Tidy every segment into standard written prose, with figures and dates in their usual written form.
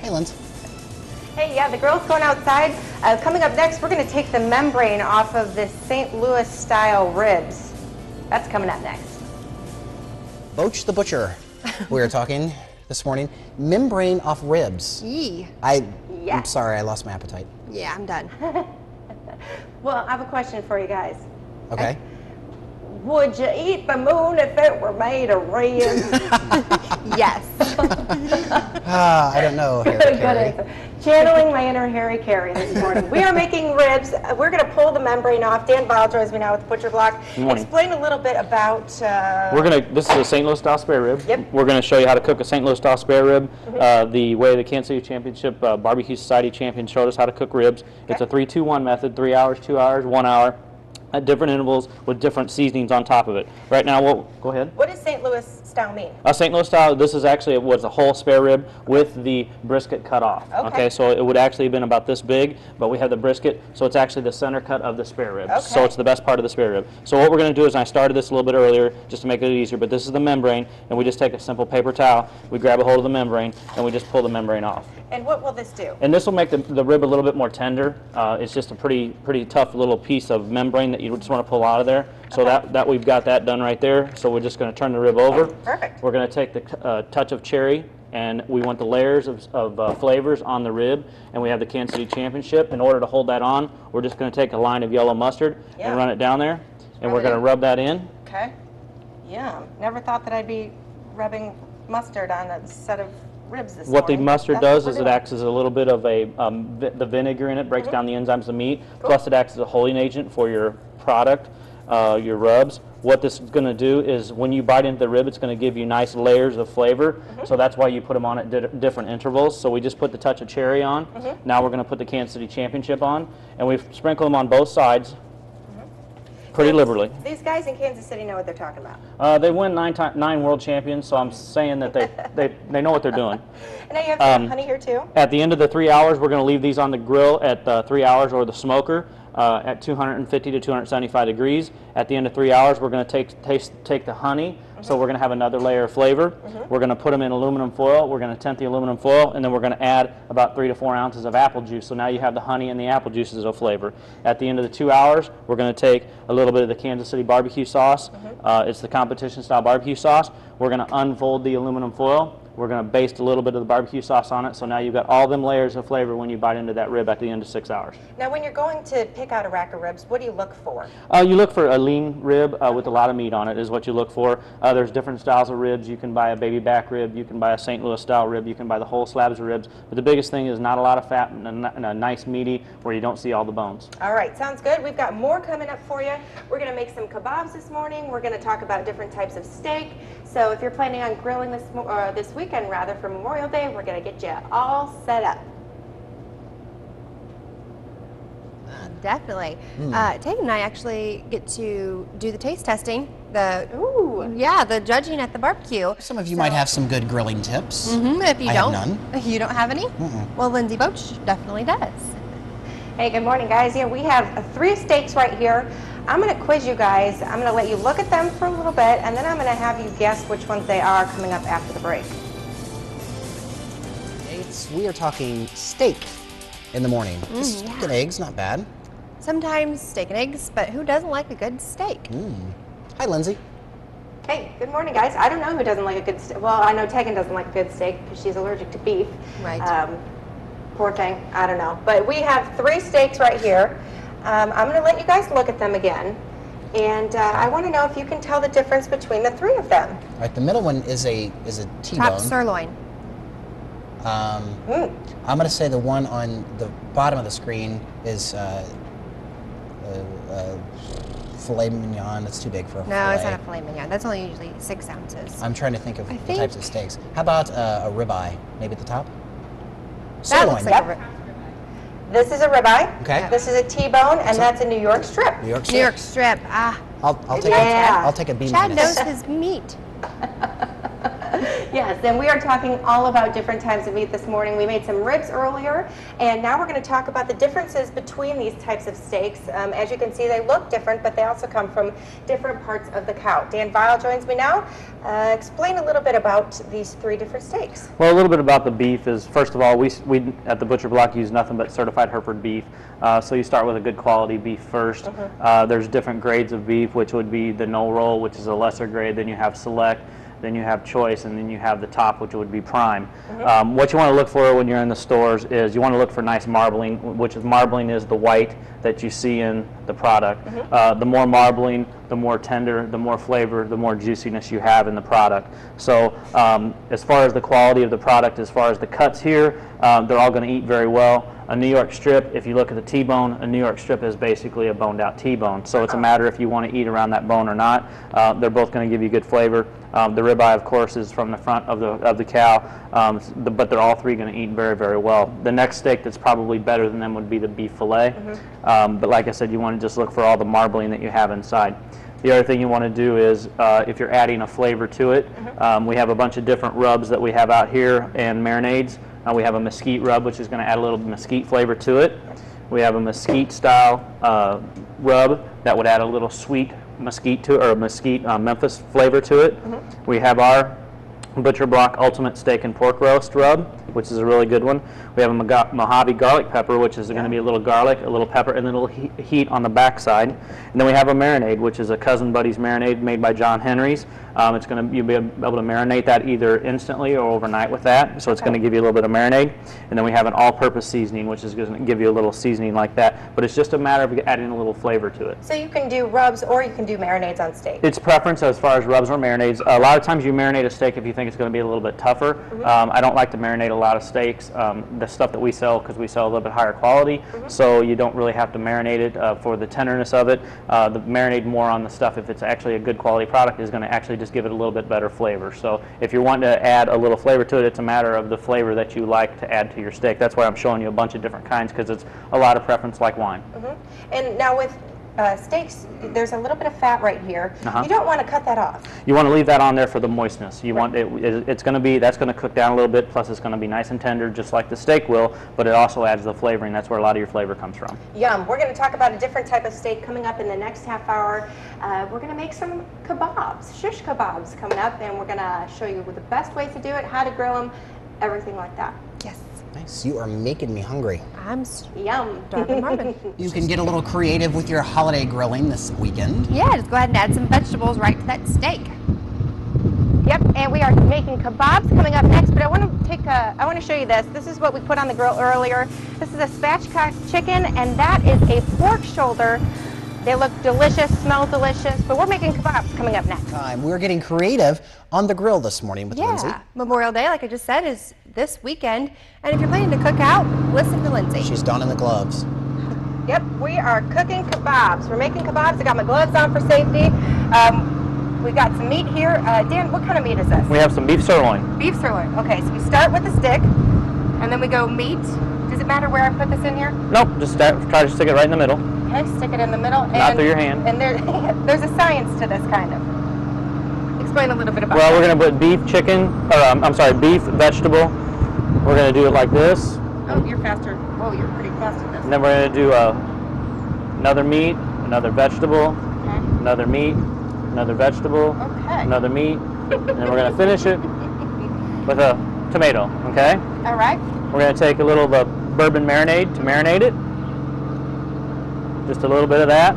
Hey, Lindsey. Hey, yeah, the grill's going outside. Coming up next, we're going to take the membrane off of this St. Louis style ribs. That's coming up next. Boetsch the Butcher. We were talking this morning. Membrane off ribs. Yee. I'm sorry, I lost my appetite. Yeah, I'm done. Well, I have a question for you guys. Okay. Would you eat the moon if it were made of ribs? Yes. I don't know. Harry Good Carey. answer. Channeling my inner Harry Carey this morning. We are making ribs. We're going to pull the membrane off. Dan Bile joins me now with the Butcher Block. Explain a little bit about... This is a St. Louis style spare rib. Yep. We're going to show you how to cook a St. Louis style spare rib. The way the Kansas City Championship Barbecue Society champion showed us how to cook ribs. Okay. It's a 3-2-1 method, 3 hours, 2 hours, 1 hour. At different intervals with different seasonings on top of it. Right now, go ahead. What does St. Louis style mean? St. Louis style, this is actually was a whole spare rib with the brisket cut off. Okay, so it would actually have been about this big, but we have the brisket, so it's actually the center cut of the spare rib. Okay. So it's the best part of the spare rib. So what we're going to do is, and I started this a little bit earlier just to make it easier, but this is the membrane, and we just take a simple paper towel, we grab a hold of the membrane, and we just pull the membrane off. And what will this do? And this will make the rib a little bit more tender. It's just a pretty tough little piece of membrane that you just want to pull out of there. So that we've got that done right there. So we're just going to turn the rib over. Perfect. We're going to take the touch of cherry, and we want the layers of flavors on the rib, and we have the Kansas City Championship. In order to hold that on, we're just going to take a line of yellow mustard and run it down there, and we're going to rub that in. Okay. Yum. Never thought that I'd be rubbing mustard on a set of ribs this What morning. the mustard does is it acts as a little bit of the vinegar in it, breaks down the enzymes of meat, plus it acts as a holding agent for your product, your rubs. What this is going to do is when you bite into the rib, it's going to give you nice layers of flavor, so that's why you put them on at different intervals. So we just put the touch of cherry on. Now we're going to put the Kansas City Championship on, and we've sprinkled them on both sides pretty liberally. These guys in Kansas City know what they're talking about. They win 9 world champions, so I'm saying that they know what they're doing. And now you have some honey here too. At the end of the 3 hours, we're going to leave these on the grill at 3 hours, or the smoker at 250 to 275 degrees. At the end of 3 hours, we're going to take the honey, so we're going to have another layer of flavor. We're going to put them in aluminum foil. We're going to tent the aluminum foil, and then we're going to add about 3 to 4 ounces of apple juice. So now you have the honey and the apple juices of flavor. At the end of the 2 hours, we're going to take a little bit of the Kansas City barbecue sauce. It's the competition style barbecue sauce. We're going to unfold the aluminum foil. We're going to baste a little bit of the barbecue sauce on it, so now you've got all them layers of flavor when you bite into that rib at the end of 6 hours. Now, when you're going to pick out a rack of ribs, what do you look for? You look for a lean rib with a lot of meat on it is what you look for. There's different styles of ribs. You can buy a baby back rib. You can buy a St. Louis style rib. You can buy the whole slabs of ribs. But the biggest thing is not a lot of fat and a nice meaty where you don't see all the bones. All right, sounds good. We've got more coming up for you. We're going to make some kebabs this morning. We're going to talk about different types of steak. So if you're planning on grilling this weekend, rather, for Memorial Day, we're going to get you all set up. Definitely. Tate and I actually get to do the taste testing. The judging at the barbecue. Some of you might have some good grilling tips. If you I don't, have none. You don't have any? Well, Lindsey Boetsch definitely does. Hey, good morning, guys. Yeah, we have 3 steaks right here. I'm going to quiz you guys. I'm going to let you look at them for a little bit, and then I'm going to have you guess which ones they are coming up after the break. We are talking steak in the morning. Steak and eggs, not bad. Sometimes steak and eggs, but who doesn't like a good steak? Hi, Lindsey. Hey, good morning, guys. I don't know who doesn't like a good steak. Well, I know Tegan doesn't like a good steak because she's allergic to beef. Right. Poor thing. I don't know. But we have 3 steaks right here. I'm going to let you guys look at them again. And I want to know if you can tell the difference between the 3 of them. All right, the middle one is a T-bone. Top sirloin. I'm going to say the one on the bottom of the screen is filet mignon. That's too big for a filet. No, it's not a filet mignon. That's only usually 6 ounces. I'm trying to think of the types of steaks. How about a ribeye, maybe at the top? That Sirloin. looks like a This is a ribeye. Okay. This is a T-bone, and that's a New York strip. New York strip. New York strip. I'll take Yeah. I'll take a B Chad minus. knows his meat. Yes, and we are talking all about different types of meat this morning. We made some ribs earlier, and now we're going to talk about the differences between these types of steaks. As you can see, they look different, but they also come from different parts of the cow. Dan Vile joins me now. Explain a little bit about these three different steaks. Well, a little bit about the beef is, first of all, we at the Butcher Block use nothing but certified Hereford beef. So you start with a good quality beef first. There's different grades of beef, which would be the no roll, which is a lesser grade. Then you have select. Then you have choice, and then you have the top, which would be prime. What you want to look for when you're in the stores is you want to look for nice marbling, which is marbling is the white that you see in the product. The more marbling, the more tender, the more flavor, the more juiciness you have in the product. So as far as the quality of the product, as far as the cuts here, they're all going to eat very well. A New York strip, if you look at the T-bone, a New York strip is basically a boned out T-bone. So it's a matter if you want to eat around that bone or not. They're both going to give you good flavor. The ribeye, of course, is from the front of the cow, but they're all three going to eat very, very well. The next steak that's probably better than them would be the beef fillet. But like I said, you want to just look for all the marbling that you have inside. The other thing you want to do is, if you're adding a flavor to it, we have a bunch of different rubs that we have out here and marinades. We have a mesquite rub, which is going to add a little mesquite flavor to it. We have a mesquite style rub that would add a little sweet mesquite to, or mesquite Memphis flavor to it. We have our Butcher Block Ultimate Steak and Pork Roast rub, which is a really good one. We have a Mojave garlic pepper, which is going to be a little garlic, a little pepper, and then a little heat on the backside. And then we have a marinade, which is a Cousin Buddy's marinade made by John Henry's. It's going to, you'll be able to marinate that either instantly or overnight with that. So it's going to give you a little bit of marinade. And then we have an all-purpose seasoning, which is going to give you a little seasoning like that. But it's just a matter of adding a little flavor to it. So you can do rubs or you can do marinades on steak. It's preference as far as rubs or marinades. A lot of times you marinate a steak if you think it's going to be a little bit tougher. I don't like to marinate a lot of steaks. The stuff that we sell, because we sell a little bit higher quality, so you don't really have to marinate it for the tenderness of it. The marinade more on the stuff, if it's actually a good quality product, is going to actually just give it a little bit better flavor. So if you're wanting to add a little flavor to it, it's a matter of the flavor that you like to add to your steak. That's why I'm showing you a bunch of different kinds, because it's a lot of preference like wine. And now with steaks, there's a little bit of fat right here. You don't want to cut that off. You want to leave that on there for the moistness. You want it's going to be, that's going to cook down a little bit, plus it's going to be nice and tender just like the steak will, but it also adds the flavoring. That's where a lot of your flavor comes from. Yum. We're going to talk about a different type of steak coming up in the next half hour. We're going to make some kebabs, shish kebabs coming up, and we're going to show you the best ways to do it, how to grill them, everything like that. Yes. Nice. You are making me hungry. I'm Yum. starving Marvin. You can get a little creative with your holiday grilling this weekend. Yeah, just go ahead and add some vegetables right to that steak. Yep, and we are making kebabs coming up next, but I want to show you this. This is what we put on the grill earlier. This is a spatchcock chicken, and that is a pork shoulder. They look delicious, smell delicious, but we're making kebabs coming up next. We're getting creative on the grill this morning with Lindsey. Memorial Day, like I just said, is this weekend, and if you're planning to cook out, listen to Lindsey. She's donning the gloves. Yep, we are cooking kebabs. We're making kebabs. I got my gloves on for safety. We got some meat here. Dan, what kind of meat is this? We have some beef sirloin. Beef sirloin. Okay, so we start with the stick, and then we go meat. Does it matter where I put this in here? Nope, just try to stick it right in the middle. Okay, stick it in the middle. Not through your hand. And there's a science to this, kind of. Explain a little bit about Well, that. we're going to put beef, chicken, or I'm sorry, beef, vegetable. We're going to do it like this. Oh, you're faster. Whoa, you're pretty fast at this. And then we're going to do another meat, another vegetable, another meat, another vegetable, another meat, and then we're going to finish it with a tomato, okay? All right. We're going to take a little of a bourbon marinade to marinate it. Just a little bit of that.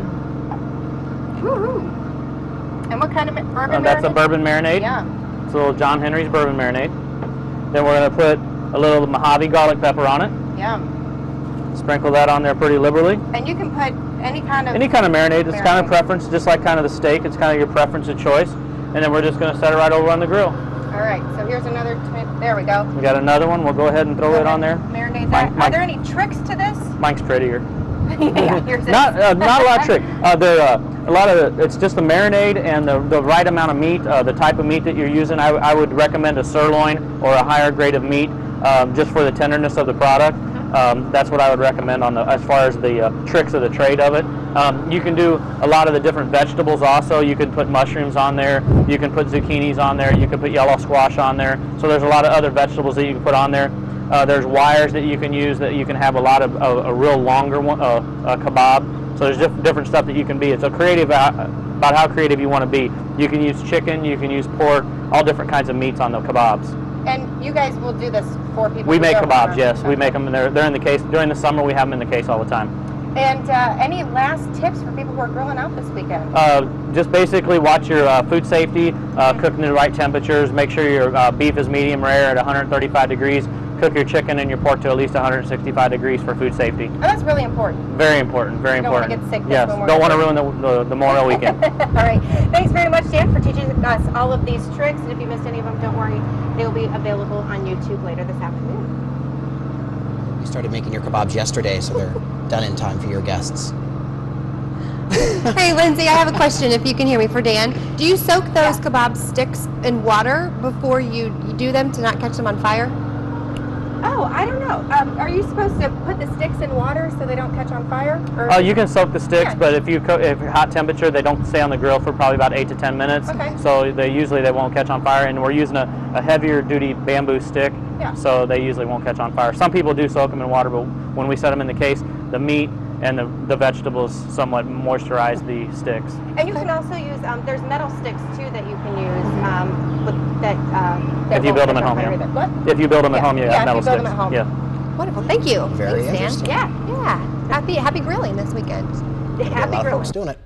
Woo-hoo. And what kind of bourbon marinade? That's a bourbon marinade. Yeah. It's a little John Henry's bourbon marinade. Then we're going to put a little Mojave garlic pepper on it. Yum. Sprinkle that on there pretty liberally. And you can put any kind of marinade. It's kind of preference, just like kind of the steak. It's kind of your preference of choice. And then we're just going to set it right over on the grill. All right, so here's another tomato. There we go. We got another one. We'll go ahead and throw it on there. Marinate that. Are there any tricks to this? Mine's prettier. Yeah, yours is. Not a lot of trick. It's just the marinade and the right amount of meat, the type of meat that you're using. I would recommend a sirloin or a higher grade of meat, just for the tenderness of the product. That's what I would recommend as far as the tricks of the trade of it. You can do a lot of the different vegetables also. You can put mushrooms on there. You can put zucchinis on there. You can put yellow squash on there. So there's a lot of other vegetables that you can put on there. There's wires that you can use that you can have a lot of a real longer one, a kebab. So there's different stuff that you can be. It's a creative about how creative you want to be. You can use chicken. You can use pork. All different kinds of meats on the kebabs. And you guys will do this for people? We make kebabs, yes. We make them. They're in the case. During the summer, we have them in the case all the time. And any last tips for people who are grilling out this weekend? Just basically watch your food safety, cook in the right temperatures, make sure your beef is medium rare at 135 degrees, cook your chicken and your pork to at least 165 degrees for food safety. Oh, that's really important. Very important, very important. Don't want to get sick. Yes, don't want to ruin the Memorial weekend. All right. Thanks very much, Dan, for teaching us all of these tricks. And if you missed any of them, don't worry. They will be available on YouTube later this afternoon. You started making your kebabs yesterday, so they're done in time for your guests. Hey, Lindsay, I have a question, if you can hear me, for Dan. Do you soak those kebab sticks in water before you do them to not catch them on fire? Oh, I don't know. Are you supposed to put the sticks in water so they don't catch on fire? Or You can soak the sticks, but if hot temperature, they don't stay on the grill for probably about 8 to 10 minutes. Okay. So they won't catch on fire, and we're using a heavier duty bamboo stick, so they usually won't catch on fire. Some people do soak them in water, but when we set them in the case, the meat and the vegetables somewhat moisturize the sticks. And you can also use, there's metal sticks too that you can use that if you build them at home, What? If you build them at home, you have metal if you build sticks. them at home. Yeah. Wonderful, thank you. Very Thanks, Dan. interesting. Yeah. Yeah, happy grilling this weekend. A lot Happy of grilling. folks doing it.